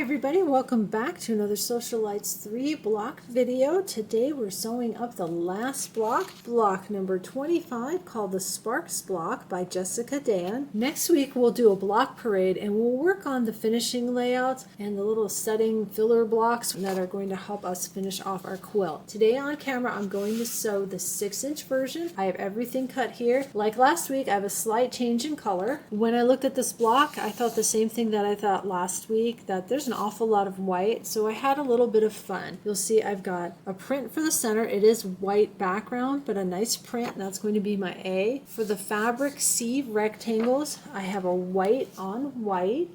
everybody, welcome back to another Sewcialites 3 block video. Today we're sewing up the last block number 25, called the Sparks block by Jessica Dan. Next week we'll do a block parade and we'll work on the finishing layout and the little setting filler blocks that are going to help us finish off our quilt. Today on camera I'm going to sew the 6-inch version. I have everything cut here. Like last week, I have a slight change in color. When I looked at this block, I thought the same thing that I thought last week, that there's an awful lot of white, so I had a little bit of fun. You'll see I've got a print for the center. It is white background, but a nice print, and that's going to be my A. For the fabric C rectangles, I have a white on white,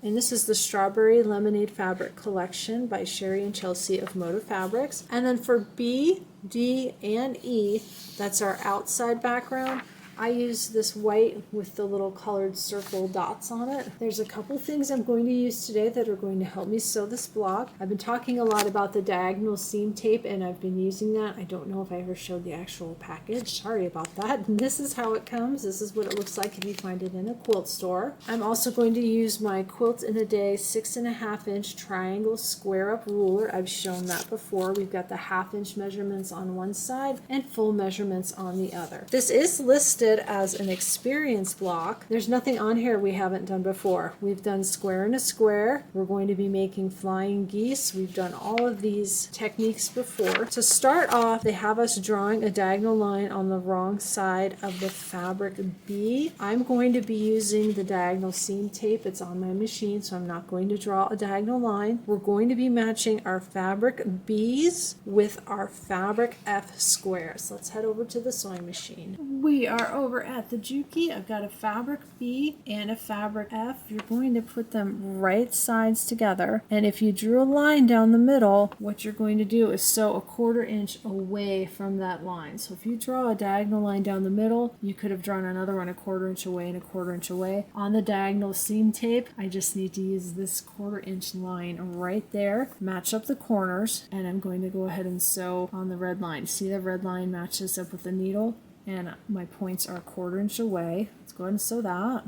and this is the Strawberry Lemonade Fabric Collection by Sherri and Chelsi of Moda Fabrics. And then for B, D, and E, that's our outside background. I use this white with the little colored circle dots on it. There's a couple things I'm going to use today that are going to help me sew this block. I've been talking a lot about the diagonal seam tape and I've been using that. I don't know if I ever showed the actual package. Sorry about that. And this is how it comes. This is what it looks like if you find it in a quilt store. I'm also going to use my Quilt in a Day 6.5-inch triangle square up ruler. I've shown that before. We've got the 1/2-inch measurements on one side and full measurements on the other. This is listed as an experience block. There's nothing on here we haven't done before. We've done square in a square. We're going to be making flying geese. We've done all of these techniques before. To start off, they have us drawing a diagonal line on the wrong side of the fabric B. I'm going to be using the diagonal seam tape. It's on my machine, so I'm not going to draw a diagonal line. We're going to be matching our fabric B's with our fabric F squares. Let's head over to the sewing machine. We are over at the Juki. I've got a fabric B and a fabric F. You're going to put them right sides together, and if you drew a line down the middle, what you're going to do is sew a 1/4 inch away from that line. So if you draw a diagonal line down the middle, you could have drawn another one a 1/4 inch away and a 1/4 inch away. On the diagonal seam tape, I just need to use this 1/4 inch line right there, match up the corners, and I'm going to go ahead and sew on the red line. See, the red line matches up with the needle, and my points are a 1/4 inch away. Let's go ahead and sew that.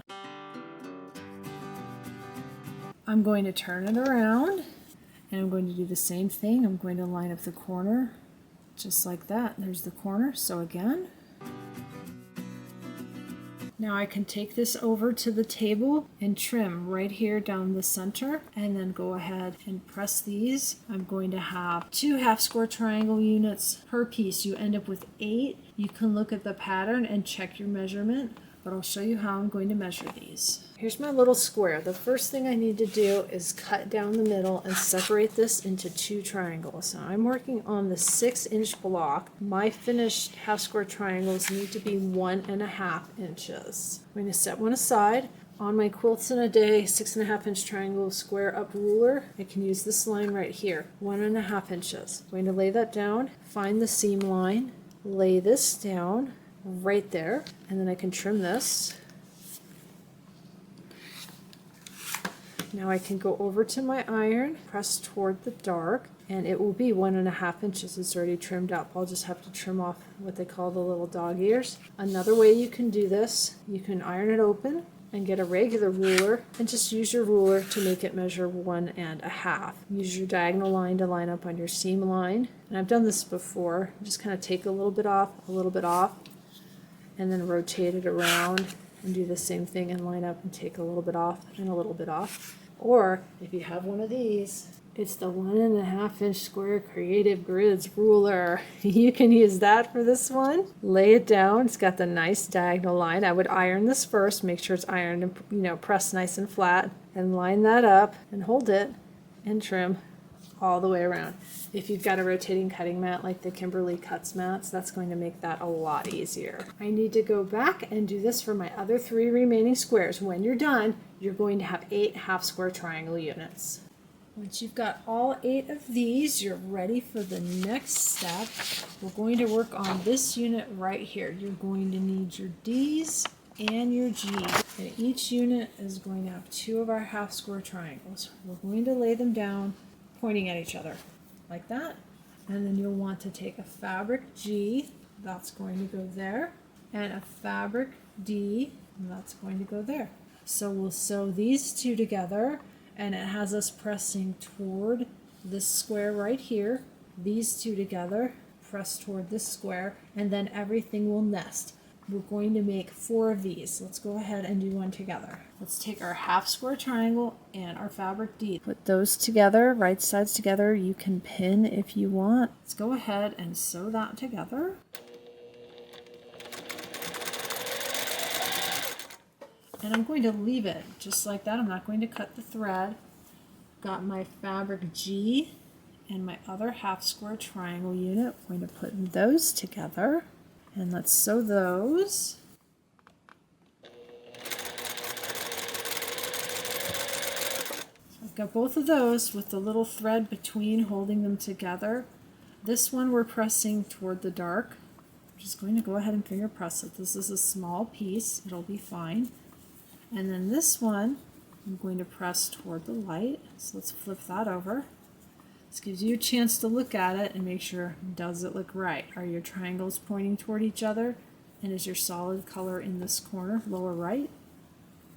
I'm going to turn it around and I'm going to do the same thing. I'm going to line up the corner just like that. There's the corner. Sew again. Now I can take this over to the table and trim right here down the center, and then go ahead and press these. I'm going to have 2 half square triangle units per piece. You end up with 8. You can look at the pattern and check your measurement, but I'll show you how I'm going to measure these. Here's my little square. The first thing I need to do is cut down the middle and separate this into 2 triangles. So I'm working on the 6-inch block. My finished half square triangles need to be 1.5 inches. I'm going to set one aside. On my Quilts in a Day 6.5-inch triangle square up ruler, I can use this line right here, 1.5 inches. I'm going to lay that down, find the seam line, lay this down right there, and then I can trim this. Now I can go over to my iron, press toward the dark, and it will be 1.5 inches. It's already trimmed up. I'll just have to trim off what they call the little dog ears. Another way you can do this, you can iron it open and get a regular ruler and just use your ruler to make it measure 1.5. Use your diagonal line to line up on your seam line. And I've done this before. Just kind of take a little bit off, and then rotate it around and do the same thing and line up and take a little bit off and a little bit off. Or if you have one of these, it's the 1.5-inch square Creative Grids ruler. You can use that for this one. Lay it down. It's got the nice diagonal line. I would iron this first, make sure it's ironed and pressed nice and flat, and line that up and hold it and trim all the way around. If you've got a rotating cutting mat like the Kimberly Cuts mats, that's going to make that a lot easier. I need to go back and do this for my other 3 remaining squares. When you're done, you're going to have 8 half square triangle units. Once you've got all 8 of these, you're ready for the next step. We're going to work on this unit right here. You're going to need your D's and your G's. And each unit is going to have 2 of our half square triangles. We're going to lay them down pointing at each other like that. And then you'll want to take a fabric G, that's going to go there, and a fabric D, and that's going to go there. So we'll sew these 2 together and it has us pressing toward this square right here. These two together press toward this square, and then everything will nest. We're going to make 4 of these. Let's go ahead and do one together. Let's take our half square triangle and our fabric D. Put those together, right sides together. You can pin if you want. Let's go ahead and sew that together. And I'm going to leave it just like that. I'm not going to cut the thread. Got my fabric G and my other half square triangle unit. I'm going to put those together. And let's sew those. So I've got both of those with the little thread between holding them together. This one we're pressing toward the dark. I'm just going to go ahead and finger press it. This is a small piece. It'll be fine. And then this one I'm going to press toward the light. So let's flip that over. This gives you a chance to look at it and make sure, does it look right? Are your triangles pointing toward each other? And is your solid color in this corner, lower right?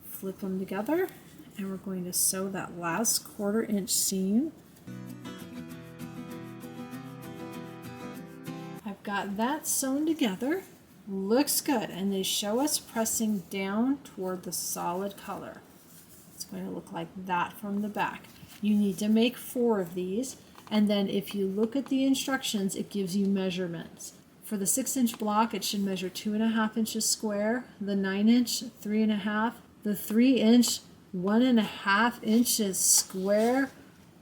Flip them together, and we're going to sew that last 1/4 inch seam. I've got that sewn together. Looks good, and they show us pressing down toward the solid color. It's going to look like that from the back. You need to make 4 of these, and then if you look at the instructions, it gives you measurements. For the 6-inch block, it should measure 2.5 inches square, the 9-inch 3.5, the 3-inch 1.5 inches square.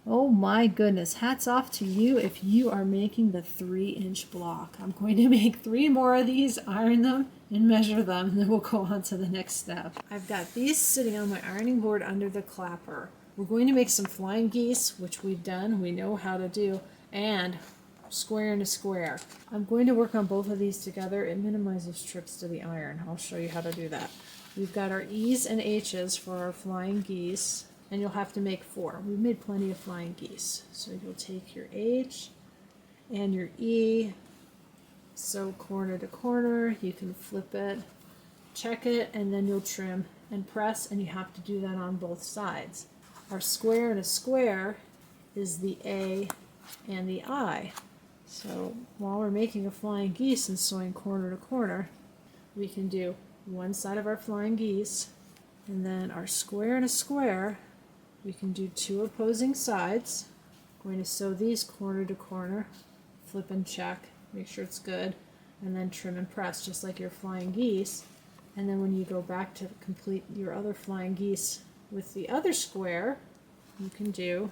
Oh my goodness, hats off to you if you are making the 3-inch block. I'm going to make 3 more of these, iron them, and measure them, and then we'll go on to the next step. I've got these sitting on my ironing board under the clapper. We're going to make some flying geese, which we've done, we know how to do, and square and a square. I'm going to work on both of these together. It minimizes trips to the iron. I'll show you how to do that. We've got our E's and H's for our flying geese, and you'll have to make 4. We've made plenty of flying geese. So you'll take your H and your E, sew corner to corner. You can flip it, check it, and then you'll trim and press, and you have to do that on both sides. Our square and a square is the A and the I. So while we're making a flying geese and sewing corner to corner, we can do one side of our flying geese, and then our square and a square, we can do 2 opposing sides. I'm going to sew these corner to corner, flip and check, make sure it's good, and then trim and press just like your flying geese. And then when you go back to complete your other flying geese with the other square, you can do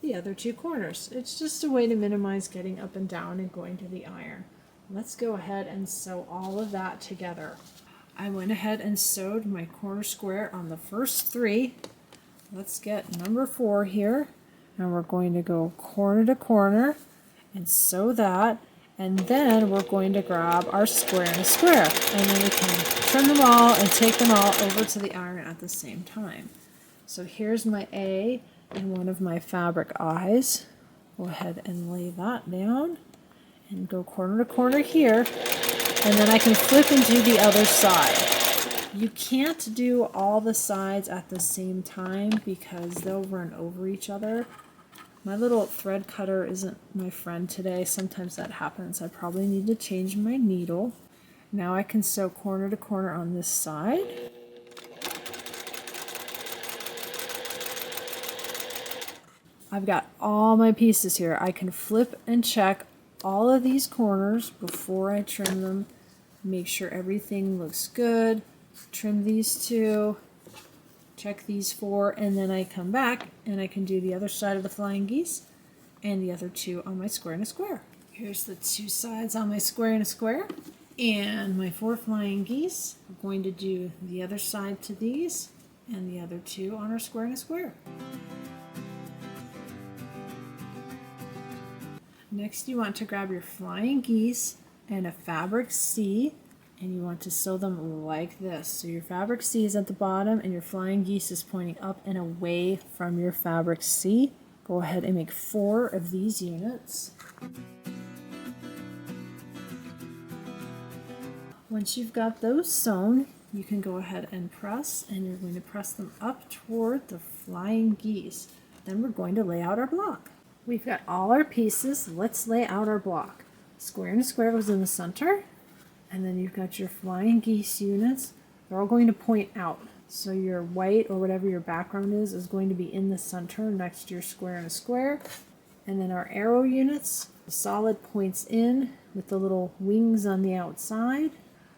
the other 2 corners. It's just a way to minimize getting up and down and going to the iron. Let's go ahead and sew all of that together. I went ahead and sewed my corner square on the first 3. Let's get number 4 here, and we're going to go corner to corner and sew that, and then we're going to grab our square and a square, and then we can trim them all and take them all over to the iron at the same time. So here's my A and one of my fabric I's. Go ahead and lay that down and go corner to corner here, and then I can flip and do the other side. You can't do all the sides at the same time because they'll run over each other. My little thread cutter isn't my friend today. Sometimes that happens. I probably need to change my needle. Now I can sew corner to corner on this side. I've got all my pieces here. I can flip and check all of these corners before I trim them. Make sure everything looks good. Trim these 2. Check these 4, and then I come back and I can do the other side of the flying geese and the other 2 on my square and a square. Here's the 2 sides on my square and a square and my 4 flying geese. I'm going to do the other side to these and the other 2 on our square and a square. Next, you want to grab your flying geese and a fabric C, and you want to sew them like this. So your fabric C is at the bottom and your flying geese is pointing up and away from your fabric C. Go ahead and make 4 of these units. Once you've got those sewn, you can go ahead and press, and you're going to press them up toward the flying geese. Then we're going to lay out our block. We've got all our pieces. Let's lay out our block. Square and a square goes in the center, and then you've got your flying geese units. They're all going to point out. So your white or whatever your background is going to be in the center next to your square and a square. And then our arrow units, the solid points in with the little wings on the outside.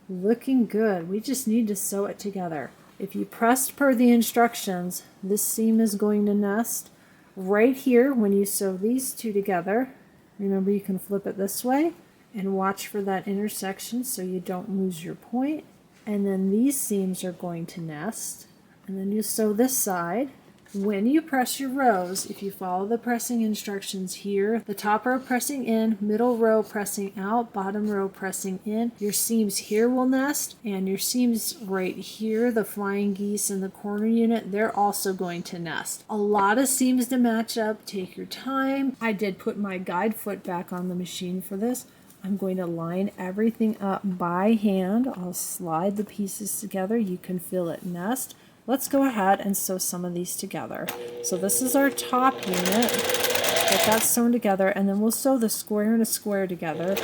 Looking good. We just need to sew it together. If you pressed per the instructions, this seam is going to nest right here when you sew these two together. Remember, you can flip it this way and watch for that intersection so you don't lose your point. And then these seams are going to nest, and then you sew this side. When you press your rows, if you follow the pressing instructions here, the top row pressing in, middle row pressing out, bottom row pressing in, your seams here will nest, and your seams right here, the flying geese in the corner unit, they're also going to nest. A lot of seams to match up. Take your time. I did put my guide foot back on the machine for this. I'm going to line everything up by hand. I'll slide the pieces together. You can feel it nest. Let's go ahead and sew some of these together. So this is our top unit. Get that sewn together, and then we'll sew the square and a square together,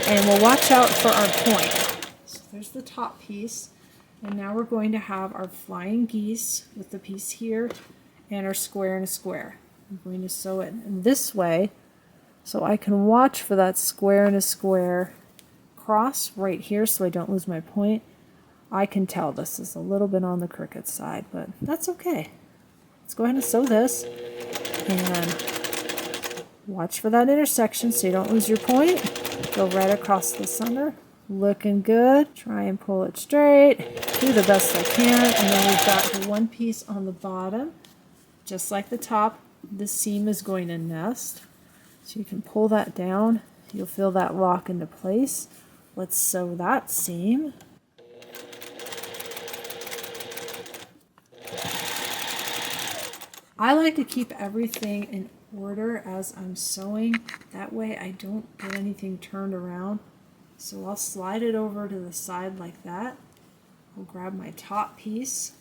and we'll watch out for our point. So there's the top piece, and now we're going to have our flying geese with the piece here and our square and a square. I'm going to sew it in this way so I can watch for that square and a square cross right here so I don't lose my point. I can tell this is a little bit on the crooked side, but that's okay. Let's go ahead and sew this and watch for that intersection so you don't lose your point. Go right across the center. Looking good. Try and pull it straight. Do the best I can. And then we've got the one piece on the bottom. Just like the top, the seam is going to nest. So you can pull that down. You'll feel that lock into place. Let's sew that seam. I like to keep everything in order as I'm sewing. That way I don't get anything turned around. So I'll slide it over to the side like that. I'll grab my top piece,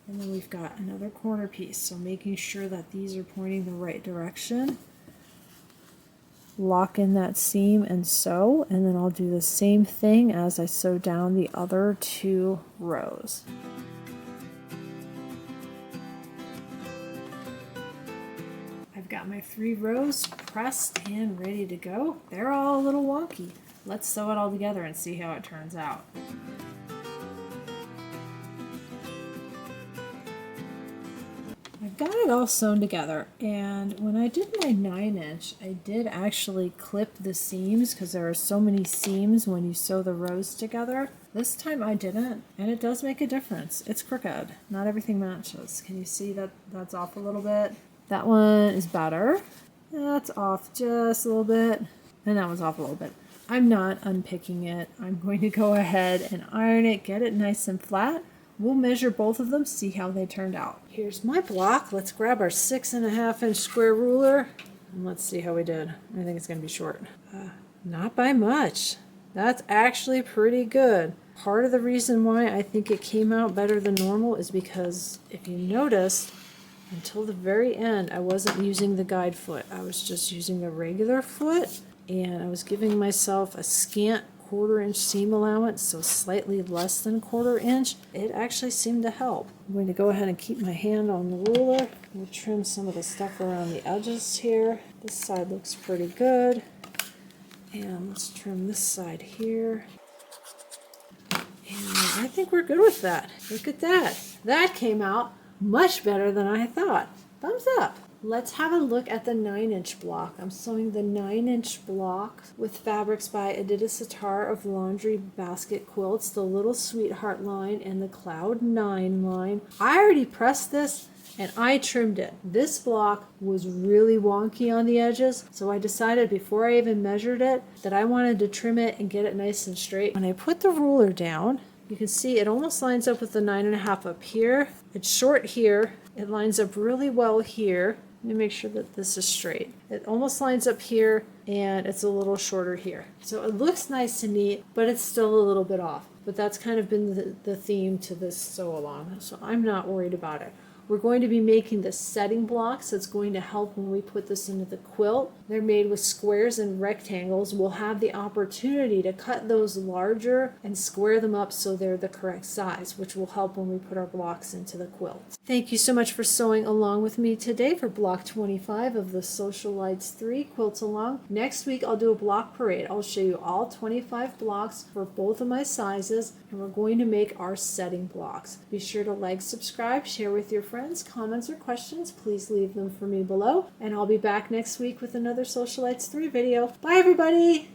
and then we've got another corner piece. So making sure that these are pointing the right direction. Lock in that seam and sew, and then I'll do the same thing as I sew down the other two rows. I've got my 3 rows pressed and ready to go. They're all a little wonky. Let's sew it all together and see how it turns out. I've got it all sewn together, and when I did my 9-inch, I did actually clip the seams because there are so many seams when you sew the rows together. This time I didn't, and it does make a difference. It's crooked. Not everything matches. Can you see that that's off a little bit? That one is better. That's off just a little bit, and that one's off a little bit. I'm not unpicking it. I'm going to go ahead and iron it, get it nice and flat. We'll measure both of them, see how they turned out. Here's my block. Let's grab our 6.5-inch square ruler, and let's see how we did. I think it's going to be short. Not by much. That's actually pretty good. Part of the reason why I think it came out better than normal is because if you noticed, until the very end, I wasn't using the guide foot. I was just using the regular foot, and I was giving myself a scant 1/4 inch seam allowance, so slightly less than 1/4 inch. It actually seemed to help. I'm going to go ahead and keep my hand on the ruler. We'll trim some of the stuff around the edges here. This side looks pretty good. And let's trim this side here. And I think we're good with that. Look at that. That came out much better than I thought. Thumbs up. Let's have a look at the 9-inch block. I'm sewing the 9-inch block with fabrics by Adidas Sitar of Laundry Basket Quilts, the Little Sweetheart line and the Cloud 9 line. I already pressed this and I trimmed it. This block was really wonky on the edges, so I decided before I even measured it that I wanted to trim it and get it nice and straight. When I put the ruler down, you can see it almost lines up with the 9.5 up here. It's short here. It lines up really well here. Let me make sure that this is straight. It almost lines up here, and it's a little shorter here. So it looks nice and neat, but it's still a little bit off. But that's kind of been the theme to this sew along, so I'm not worried about it. We're going to be making the setting blocks. That's going to help when we put this into the quilt. They're made with squares and rectangles. We'll have the opportunity to cut those larger and square them up so they're the correct size, which will help when we put our blocks into the quilt. Thank you so much for sewing along with me today for block 25 of the Sewcialites 3 Quilts Along. Next week I'll do a block parade. I'll show you all 25 blocks for both of my sizes, and we're going to make our setting blocks. Be sure to like, subscribe, share with your friends. Comments or questions, please leave them for me below, and I'll be back next week with another Sewcialites 3 video. Bye everybody!